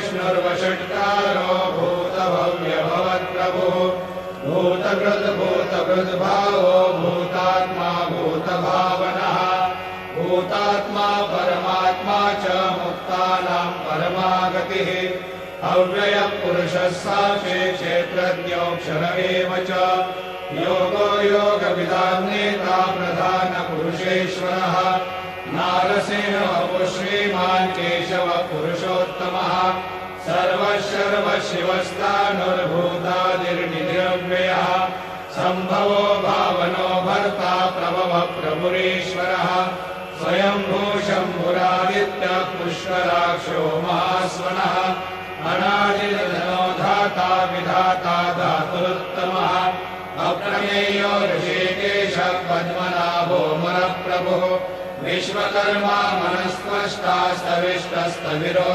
विष्णुर्वषट्कारो भूतभव्यभवत्प्रभुः भूतकृद्भावो भूतात्मा भूतभावनः भूतात्मा परमात्मा च मुक्तानां परमागतिः अव्ययः पुरुषः साक्षी क्षेत्रज्ञोऽक्षर एव च योगो योगविदां नेता प्रधानपुरुषेश्वरः नारसिंहो श्रीमान् केशवः पुरुषोत्तमः सर्वशिवस्तानुर्भूतादिर्निरव्ययः सम्भवो भावनो भर्ता प्रभवः प्रभुरीश्वरः स्वयंभू शम्भुरादित्यः पुष्कराक्षो महास्वनः अनादिर्धनो धाता विधाता धातुरुत्तमः अप्रमेयो ऋषिकेशः पद्मनाभो मनःप्रभुः विश्वकर्मा मनस्त्वष्टा स्तविष्टस्तविरो